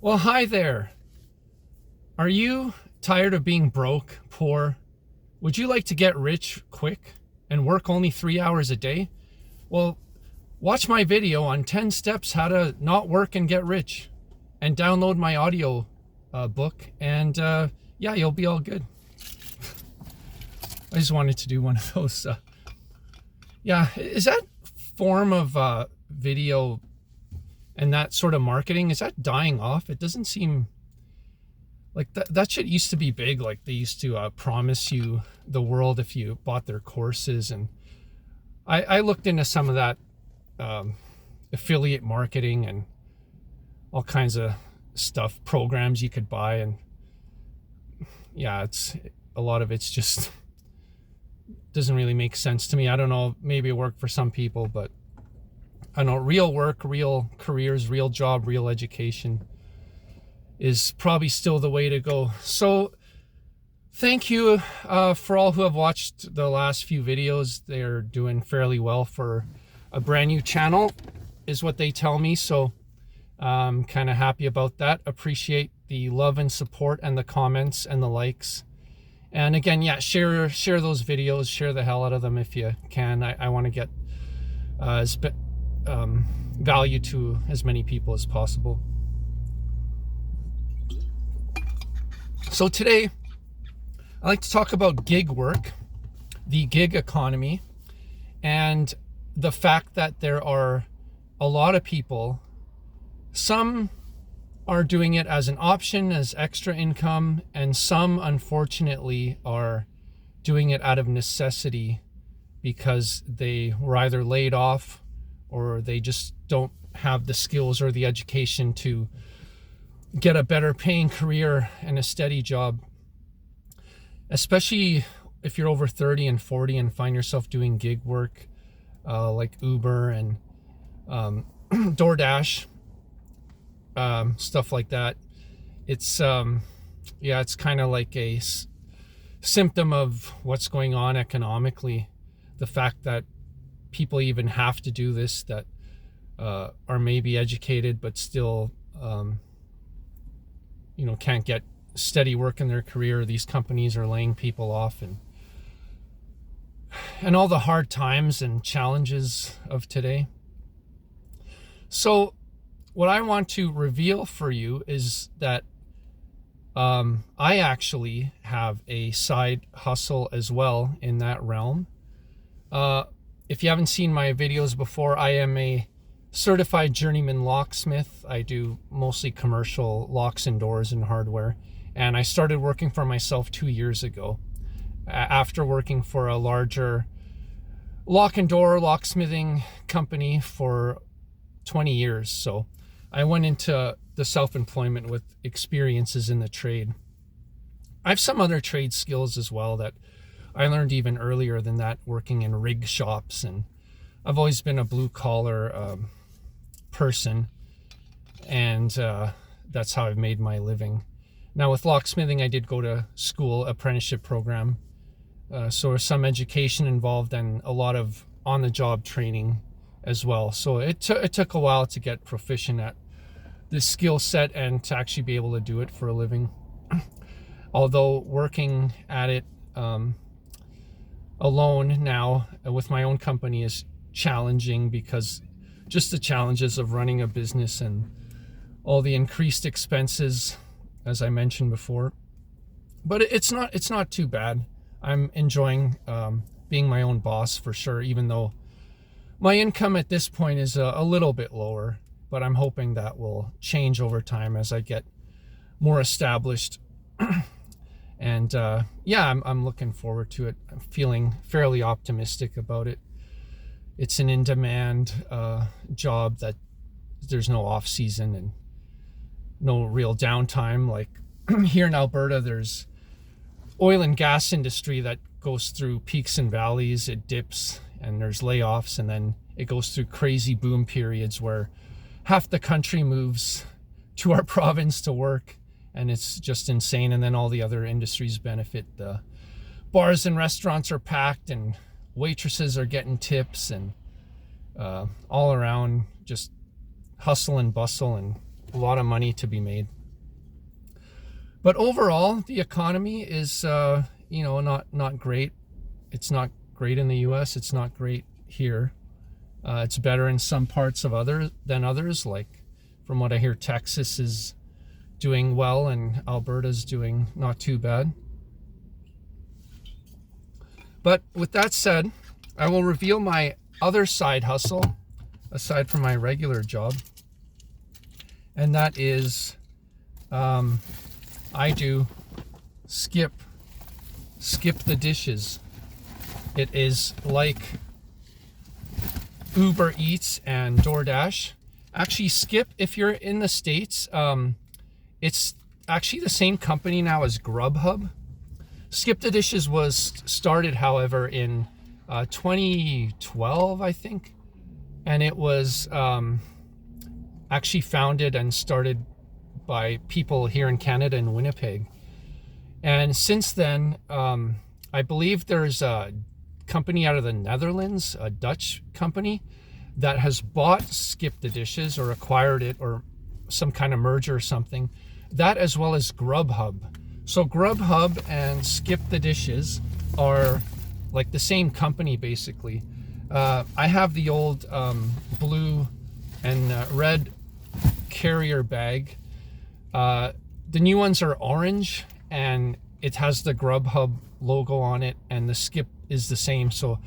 Well, hi there. Are you tired of being broke, poor? Would you like to get rich quick and work only 3 hours a day? Well, watch my video on 10 steps how to not work and get rich, and download my audio book, and yeah, you'll be all good. I just wanted to do one of those. Yeah, is that form of video and that sort of marketing, is that dying off? It doesn't seem like that shit used to be big. Like they used to promise you the world if you bought their courses. And I looked into some of that affiliate marketing and all kinds of stuff, programs you could buy. And yeah, it's a lot of it's just doesn't really make sense to me. I don't know, maybe it worked for some people, but I know real work, real careers, real job, real education is probably still the way to go. So thank you for all who have watched the last few videos. They're doing fairly well for a brand new channel, is what they tell me. So I'm kind of happy about that. Appreciate the love and support and the comments and the likes. And again, yeah, share those videos, share the hell out of them if you can. I want to get value to as many people as possible. So today, I like to talk about gig work, the gig economy, and the fact that there are a lot of people, some are doing it as an option, as extra income, and some, unfortunately, are doing it out of necessity because they were either laid off or they just don't have the skills or the education to get a better paying career and a steady job. Especially if you're over 30 and 40 and find yourself doing gig work like Uber and DoorDash, stuff like that. It's it's kind of like a symptom of what's going on economically. The fact that people even have to do this, that are maybe educated but still can't get steady work in their career. These companies are laying people off, and all the hard times and challenges of today. So what I want to reveal for you is that I actually have a side hustle as well in that realm. If you haven't seen my videos before, I am a certified journeyman locksmith. I do mostly commercial locks and doors and hardware. And I started working for myself 2 years ago after working for a larger lock and door locksmithing company for 20 years. So I went into the self-employment with experiences in the trade. I have some other trade skills as well that I learned even earlier than that, working in rig shops. And I've always been a blue collar person, and that's how I've made my living. Now with locksmithing, I did go to school, apprenticeship program. So there's some education involved and a lot of on-the-job training as well. So it took a while to get proficient at this skill set and to actually be able to do it for a living. Although working at it alone now with my own company is challenging, because just the challenges of running a business and all the increased expenses, as I mentioned before. But it's not too bad. I'm enjoying being my own boss for sure, even though my income at this point is a little bit lower, but I'm hoping that will change over time as I get more established. And I'm looking forward to it. I'm feeling fairly optimistic about it. It's an in-demand job that there's no off-season and no real downtime. Like here in Alberta, there's oil and gas industry that goes through peaks and valleys. It dips and there's layoffs, and then it goes through crazy boom periods where half the country moves to our province to work, and it's just insane. And then all the other industries benefit. The bars and restaurants are packed and waitresses are getting tips, and all around just hustle and bustle and a lot of money to be made. But overall, the economy is, not great. It's not great in the U.S. It's not great here. It's better in some parts of than others. Like from what I hear, Texas is doing well and Alberta's doing not too bad. But with that said, I will reveal my other side hustle aside from my regular job, and that is I do skip the dishes. It is like Uber Eats and DoorDash. Actually, Skip, if you're in the States, it's actually the same company now as Grubhub. Skip the Dishes was started, however, in 2012, I think. And it was actually founded and started by people here in Canada in Winnipeg. And since then, I believe there's a company out of the Netherlands, a Dutch company, that has bought Skip the Dishes or acquired it or some kind of merger or something. That as well as Grubhub. So Grubhub and Skip the Dishes are like the same company basically. I have the old blue and red carrier bag. The new ones are orange and it has the Grubhub logo on it, and the Skip is the same. So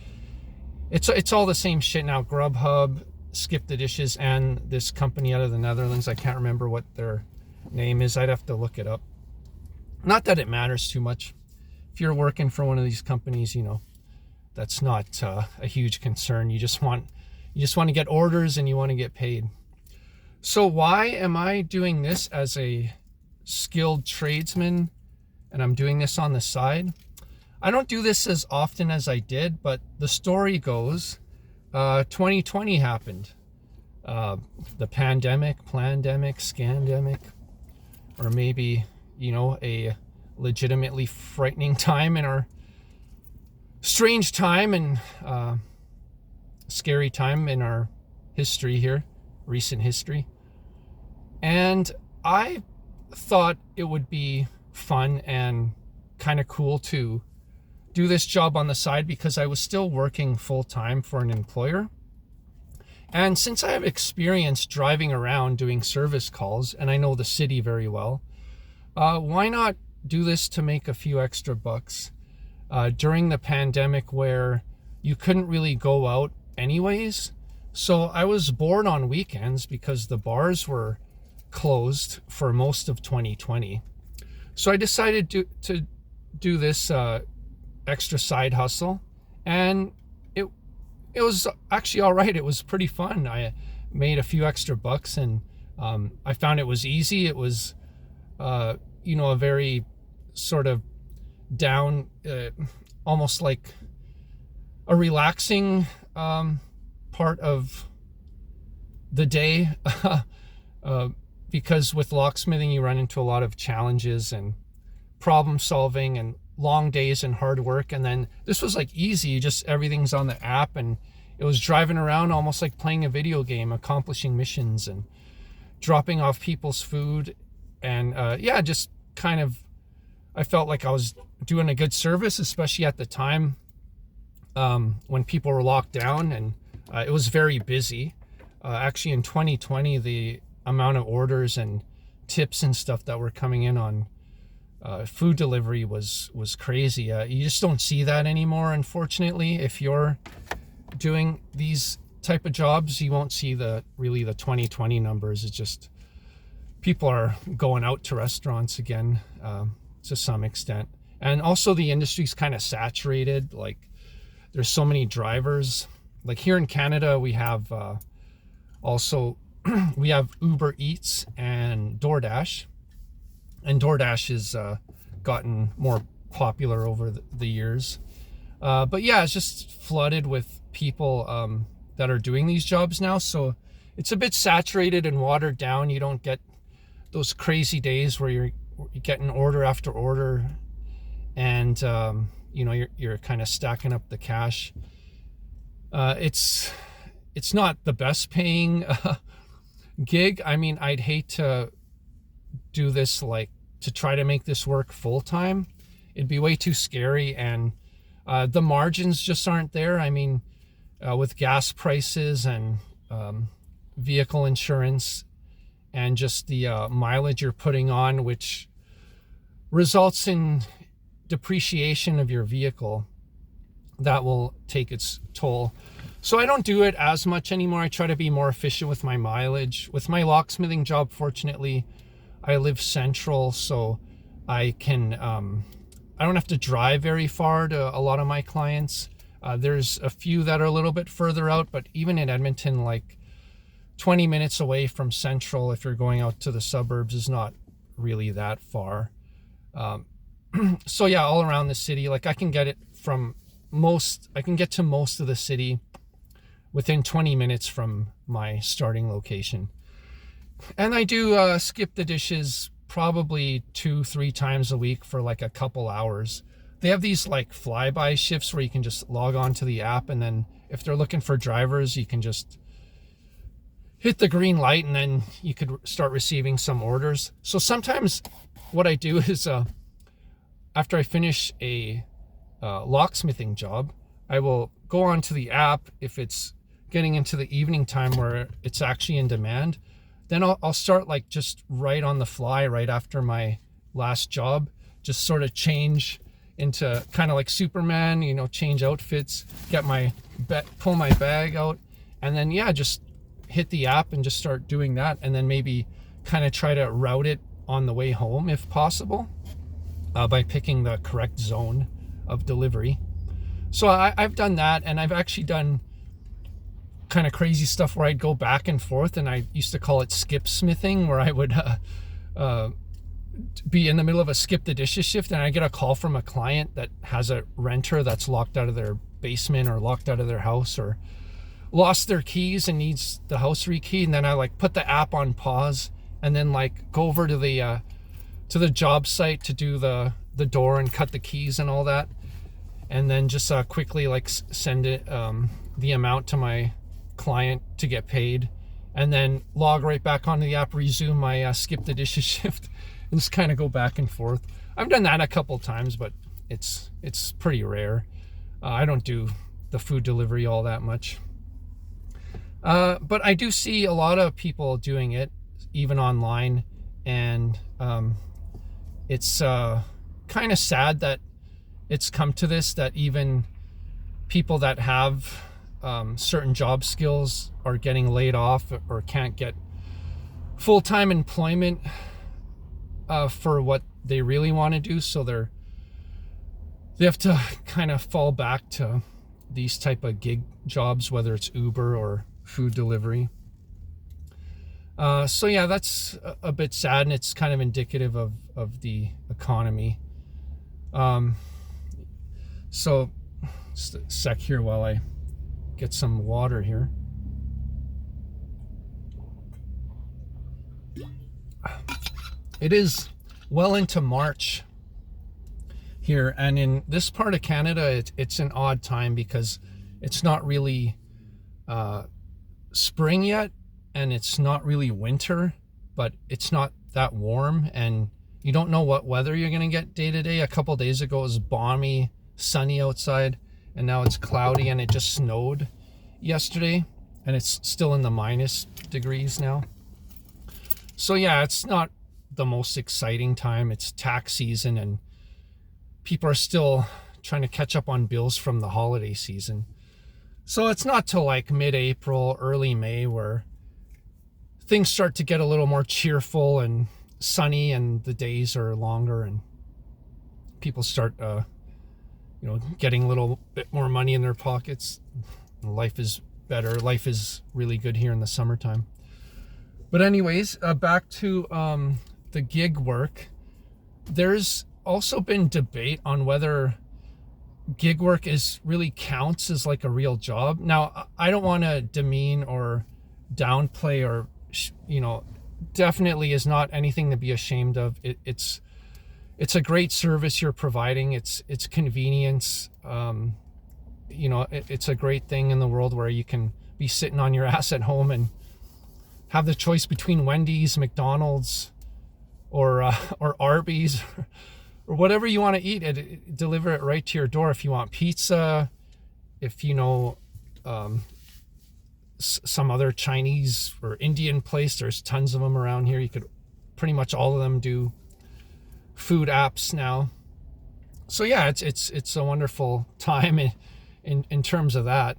it's all the same shit now. Grubhub, Skip the Dishes, and this company out of the Netherlands. I can't remember what their name is. I'd have to look it up. Not that it matters too much. If you're working for one of these companies, that's not a huge concern. You just want to get orders and you want to get paid. So why am I doing this as a skilled tradesman and I'm doing this on the side? I don't do this as often as I did, but the story goes, 2020 happened. The pandemic, plandemic, scandemic, or maybe, a legitimately frightening time in our strange time and scary time in our history here, recent history. And I thought it would be fun and kind of cool to do this job on the side because I was still working full time for an employer. And since I have experience driving around doing service calls and I know the city very well, why not do this to make a few extra bucks during the pandemic where you couldn't really go out anyways? So I was bored on weekends because the bars were closed for most of 2020. So I decided to do this extra side hustle, and it was actually all right. It was pretty fun. I made a few extra bucks, and I found it was easy. It was a very sort of down, almost like a relaxing part of the day. Because with locksmithing, you run into a lot of challenges and problem solving and long days and hard work. And then this was like easy, just everything's on the app, and it was driving around almost like playing a video game, accomplishing missions and dropping off people's food. And just kind of, I felt like I was doing a good service, especially at the time when people were locked down, and it was very busy. Actually in 2020, the amount of orders and tips and stuff that were coming in on food delivery was crazy. You just don't see that anymore, unfortunately. If you're doing these type of jobs, you won't see the 2020 numbers. It's just people are going out to restaurants again to some extent. And also the industry's kind of saturated. Like there's so many drivers. Like here in Canada, we have we have Uber Eats and DoorDash. And DoorDash has gotten more popular over the years. But yeah, it's just flooded with people that are doing these jobs now. So it's a bit saturated and watered down. You don't get those crazy days where you're getting order after order and you're kind of stacking up the cash. It's not the best paying gig, I mean, I'd hate to do this, like, to try to make this work full time. It'd be way too scary, and the margins just aren't there. I mean, with gas prices and vehicle insurance and just the mileage you're putting on, which results in depreciation of your vehicle, that will take its toll. So I don't do it as much anymore. I try to be more efficient with my mileage. With my locksmithing job, fortunately, I live central, so I can I don't have to drive very far to a lot of my clients. There's a few that are a little bit further out, but even in Edmonton, like 20 minutes away from central, if you're going out to the suburbs, is not really that far. So yeah, all around the city, like I can get to most of the city within 20 minutes from my starting location. And I do skip the dishes probably 2-3 times a week for like a couple hours. They have these like flyby shifts where you can just log on to the app, and then if they're looking for drivers, you can just hit the green light and then you could start receiving some orders. So sometimes what I do is after I finish a locksmithing job, I will go onto the app if it's getting into the evening time where it's actually in demand. Then I'll start like just right on the fly right after my last job, just sort of change into kind of like Superman, you know, change outfits, pull my bag out, and then just hit the app and just start doing that, and then maybe kind of try to route it on the way home if possible, by picking the correct zone of delivery. So I've done that, and I've actually done kind of crazy stuff where I'd go back and forth, and I used to call it skip smithing, where I would be in the middle of a skip the dishes shift, and I get a call from a client that has a renter that's locked out of their basement or locked out of their house or lost their keys and needs the house rekeyed, and then I like put the app on pause and then like go over to the job site to do the door and cut the keys and all that, and then just quickly like send it the amount to my client to get paid, and then log right back onto the app, resume my skip the dishes shift, and just kind of go back and forth. I've done that a couple times, but it's pretty rare. I don't do the food delivery all that much. But I do see a lot of people doing it, even online, and it's kind of sad that it's come to this, that even people that have certain job skills are getting laid off or can't get full-time employment for what they really want to do. So they have to kind of fall back to these type of gig jobs, whether it's Uber or food delivery. So yeah, that's a bit sad, and it's kind of indicative of the economy. So just a sec here while I get some water here. It is well into March here, and in this part of Canada, it's an odd time because it's not really spring yet, and it's not really winter, but it's not that warm, and you don't know what weather you're going to get day to day. A couple days ago it was balmy, sunny outside, and now it's cloudy, and it just snowed yesterday, and it's still in the minus degrees now. So yeah, it's not the most exciting time. It's tax season, and people are still trying to catch up on bills from the holiday season. So it's not till like mid-April, early May where things start to get a little more cheerful and sunny, and the days are longer, and people start getting a little bit more money in their pockets. Life is better. Life is really good here in the summertime. But anyways, back to the gig work. There's also been debate on whether gig work really counts as like a real job. Now, I don't want to demean or downplay, or definitely is not anything to be ashamed of. It's a great service you're providing. It's convenience. It's a great thing in the world where you can be sitting on your ass at home and have the choice between Wendy's, McDonald's, or Arby's, or whatever you want to eat, and deliver it right to your door. If you want pizza, if you know some other Chinese or Indian place, there's tons of them around here. You could pretty much all of them do food apps now. So yeah, it's a wonderful time in terms of that.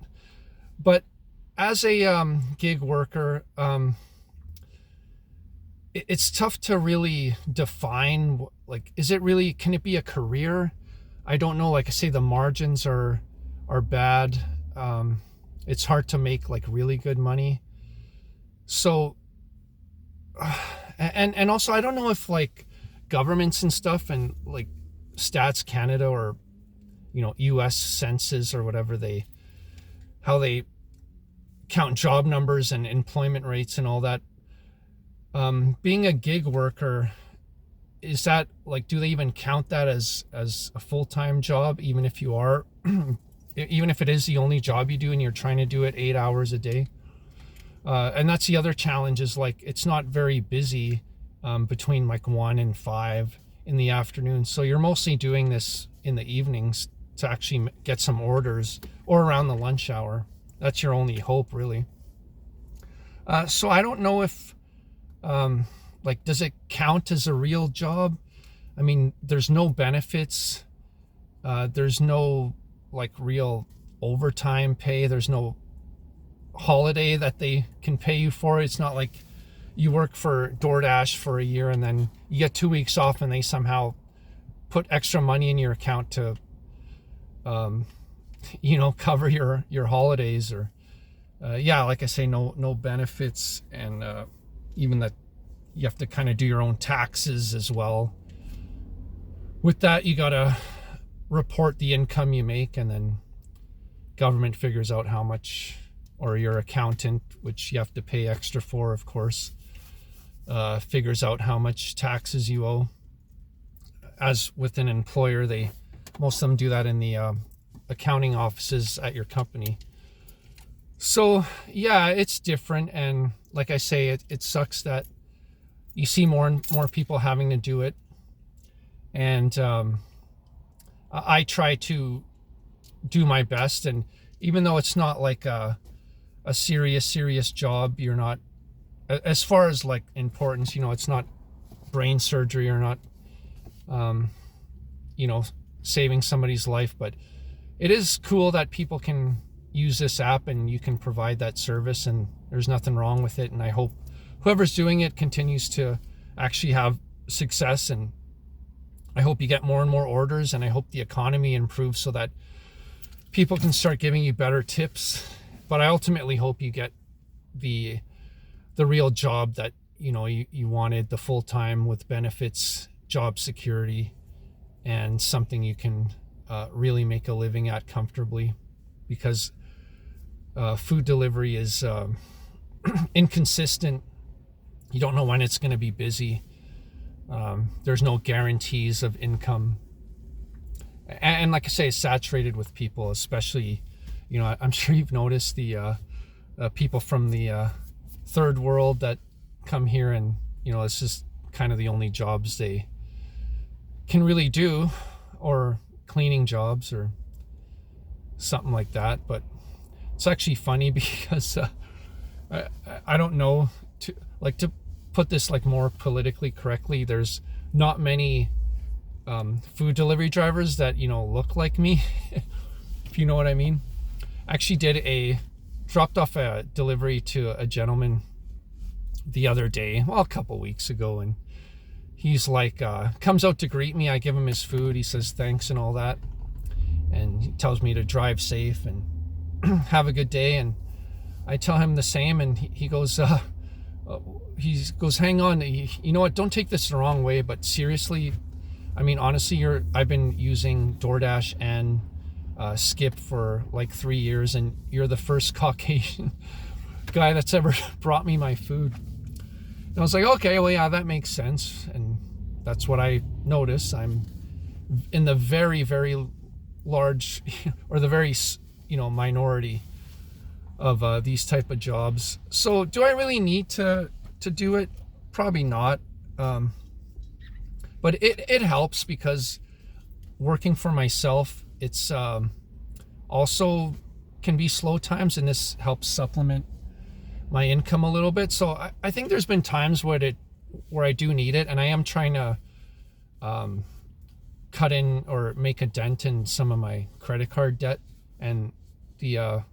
But as a gig worker, it's tough to really define, like, can it be a career? I don't know. Like I say, the margins are bad. It's hard to make like really good money. So, and also I don't know if like governments and stuff and like Stats Canada or, US Census or whatever, how they count job numbers and employment rates and all that. Being a gig worker, is that like, do they even count that as a full-time job, even if you are, even if it is the only job you do and you're trying to do it 8 hours a day? And that's the other challenge, is like, it's not very busy between like 1 and 5 in the afternoon. So you're mostly doing this in the evenings to actually get some orders, or around the lunch hour. That's your only hope, really. So I don't know if, like, does it count as a real job? I mean, there's no benefits. There's no like real overtime pay. There's no holiday that they can pay you for. It's not like you work for DoorDash for a year and then you get 2 weeks off and they somehow put extra money in your account to, cover your holidays, or, like I say, no benefits. And, even that you have to kind of do your own taxes as well. With that, you got to report the income you make, and then government figures out how much, or your accountant, which you have to pay extra for, of course, figures out how much taxes you owe. As with an employer, most of them do that in the accounting offices at your company. So yeah, it's different. And like I say, it sucks that you see more and more people having to do it. And I try to do my best. And even though it's not like a serious job, you're not, as far as like importance, it's not brain surgery, or not, saving somebody's life. But it is cool that people can use this app and you can provide that service, and there's nothing wrong with it. And I hope whoever's doing it continues to actually have success, and I hope you get more and more orders, and I hope the economy improves so that people can start giving you better tips. But I ultimately hope you get the real job that you wanted, the full-time with benefits, job security, and something you can really make a living at comfortably. Because food delivery is inconsistent. You don't know when it's going to be busy. There's no guarantees of income. And like I say, it's saturated with people, especially, I'm sure you've noticed the people from the third world that come here, and, it's just kind of the only jobs they can really do, or cleaning jobs or something like that. But it's actually funny because I don't know, to put this like more politically correctly, there's not many food delivery drivers that look like me, if you know what I mean. Actually dropped off a delivery to a gentleman the other day, a couple weeks ago, and he's like comes out to greet me. I give him his food, he says thanks and all that, and he tells me to drive safe and have a good day, and I tell him the same. And he goes hang on, you know what, don't take this the wrong way, but seriously, I mean, honestly, I've been using DoorDash and Skip for like 3 years, and you're the first Caucasian guy that's ever brought me my food. And I was like, okay, well, yeah, that makes sense. And that's what I notice. I'm in the very, very large, or the very, minority of these type of jobs. So do I really need to do it? Probably not. But it helps because working for myself, it's also can be slow times, and this helps supplement my income a little bit. So I think there's been times where I do need it, and I am trying to cut in or make a dent in some of my credit card debt, and the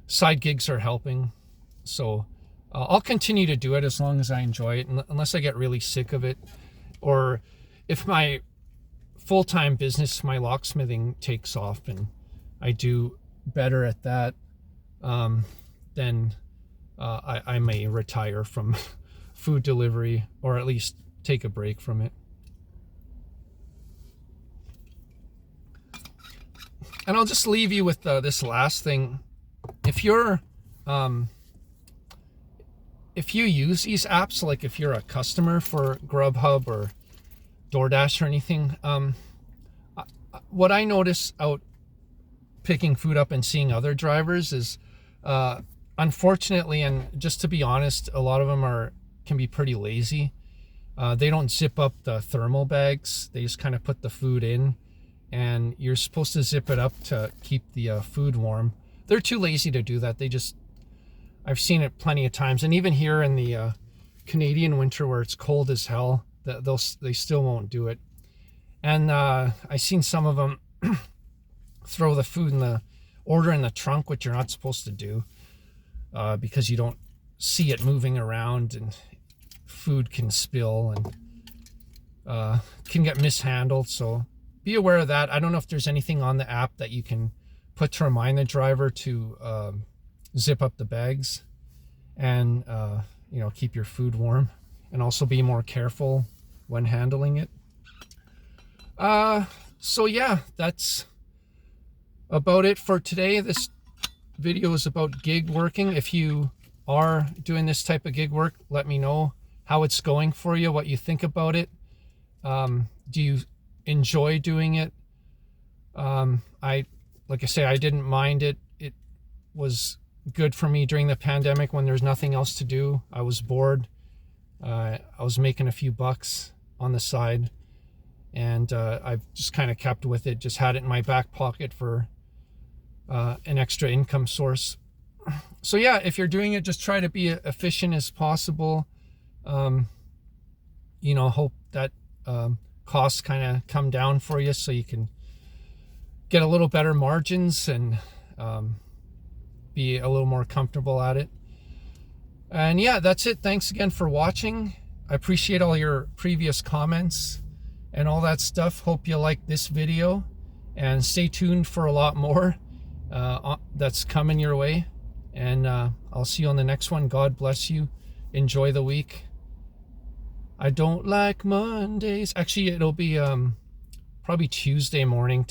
side gigs are helping. So I'll continue to do it as long as I enjoy it, unless I get really sick of it, or if my full-time business, my locksmithing, takes off and I do better at that, then I may retire from food delivery, or at least take a break from it. And I'll just leave you with this last thing. If you use these apps, like if you're a customer for Grubhub or DoorDash or anything, what I notice out picking food up and seeing other drivers is, unfortunately, and just to be honest, a lot of them can be pretty lazy. They don't zip up the thermal bags. They just kind of put the food in, and you're supposed to zip it up to keep the food warm. They're too lazy to do that. I've seen it plenty of times, and even here in the Canadian winter where it's cold as hell, they still won't do it. And I seen some of them throw the food in the order in the trunk, which you're not supposed to do, because you don't see it moving around, and food can spill and can get mishandled. So be aware of that. I don't know if there's anything on the app that you can put to remind the driver to zip up the bags and keep your food warm, and also be more careful when handling it. So yeah, that's about it for today. This video is about gig working. If you are doing this type of gig work, let me know how it's going for you, what you think about it. Do you enjoy doing it? Like I say, I didn't mind it. It was good for me during the pandemic when there's nothing else to do. I was bored. I was making a few bucks on the side, and I've just kind of kept with it, just had it in my back pocket for an extra income source. So yeah, if you're doing it, just try to be efficient as possible. Hope that costs kind of come down for you so you can get a little better margins and be a little more comfortable at it. And yeah, that's it. Thanks again for watching. I appreciate all your previous comments and all that stuff. Hope you like this video, and stay tuned for a lot more that's coming your way. And I'll see you on the next one. God bless you. Enjoy the week. I don't like Mondays. Actually, it'll be probably Tuesday morning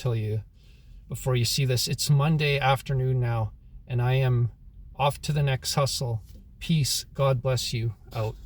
before you see this. It's Monday afternoon now, and I am off to the next hustle. Peace. God bless you. Out.